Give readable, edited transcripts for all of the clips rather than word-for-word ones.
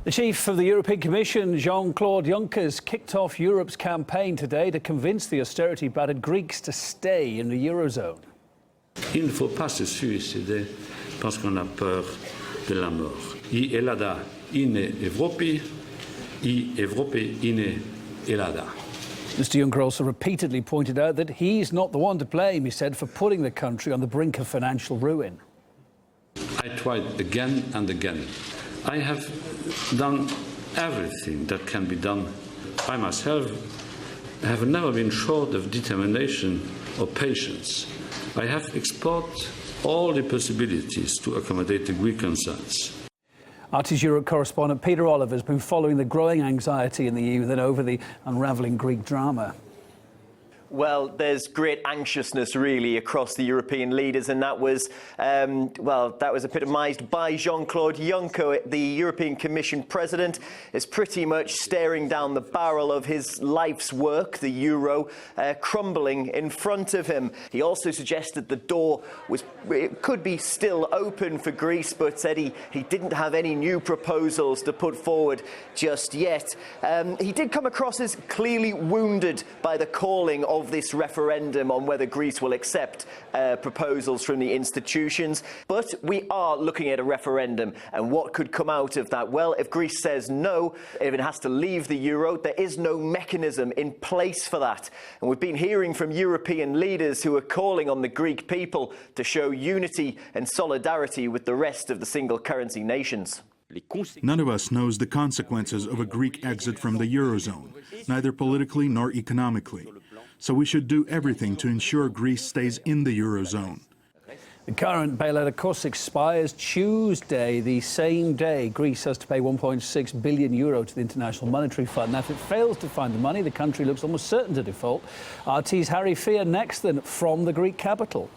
The chief of the European Commission, Jean-Claude Juncker, has kicked off Europe's campaign today to convince the austerity-battered Greeks to stay in the Eurozone. Il ne faut pas se suicider parce qu'on a peur de la mort. I elada ine Evropi, I Evropi ine elada. Mr Juncker also repeatedly pointed out that he's not the one to blame, he said, for putting the country on the brink of financial ruin. I tried again and again. I have done everything that can be done. I myself have never been short of determination or patience. I have explored all the possibilities to accommodate the Greek concerns. RT's Europe correspondent Peter Oliver has been following the growing anxiety in the EU then over the unravelling Greek drama. Well, there's great anxiousness really across the European leaders, and that was epitomised by Jean-Claude Juncker. The European Commission President is pretty much staring down the barrel of his life's work, the euro, crumbling in front of him. He also suggested the door could be still open for Greece, but said he didn't have any new proposals to put forward just yet. He did come across as clearly wounded by the calling of this referendum on whether Greece will accept proposals from the institutions. But we are looking at a referendum, and what could come out of that? Well, if Greece says no, if it has to leave the euro, there is no mechanism in place for that. And we've been hearing from European leaders who are calling on the Greek people to show unity and solidarity with the rest of the single currency nations. None of us knows the consequences of a Greek exit from the Eurozone, neither politically nor economically. So we should do everything to ensure Greece stays in the Eurozone. The current bailout, of course, expires Tuesday, the same day Greece has to pay €1.6 billion to the International Monetary Fund. Now, if it fails to find the money, the country looks almost certain to default. RT's Harry Fear next then from the Greek capital.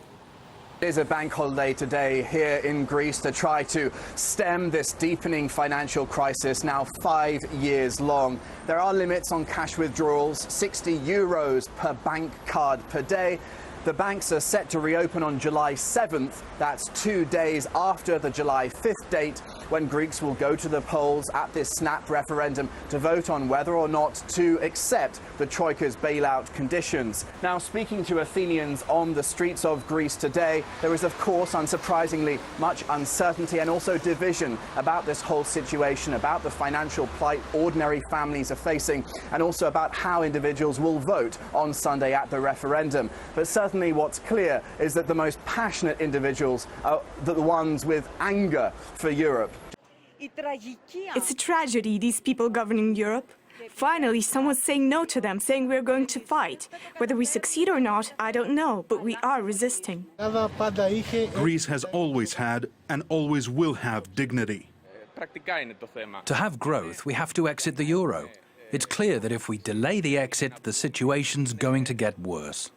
It is a bank holiday today here in Greece to try to stem this deepening financial crisis, now 5 years long. There are limits on cash withdrawals, €60 per bank card per day. The banks are set to reopen on July 7th. That's 2 days after the July 5th date, when Greeks will go to the polls at this snap referendum to vote on whether or not to accept the Troika's bailout conditions. Now, speaking to Athenians on the streets of Greece today, there is, of course, unsurprisingly, much uncertainty and also division about this whole situation, about the financial plight ordinary families are facing, and also about how individuals will vote on Sunday at the referendum. But certainly what's clear is that the most passionate individuals are the ones with anger for Europe. It's a tragedy, these people governing Europe. Finally, someone's saying no to them, saying we're going to fight. Whether we succeed or not, I don't know, but we are resisting. Greece has always had and always will have dignity. To have growth, we have to exit the euro. It's clear that if we delay the exit, the situation's going to get worse.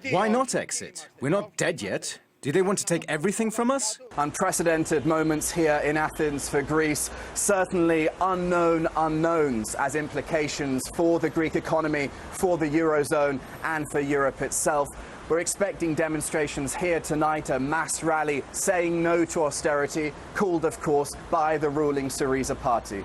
Why not exit? We're not dead yet. Do they want to take everything from us? Unprecedented moments here in Athens for Greece. Certainly unknown unknowns as implications for the Greek economy, for the Eurozone and for Europe itself. We're expecting demonstrations here tonight, a mass rally saying no to austerity, called, of course, by the ruling Syriza party.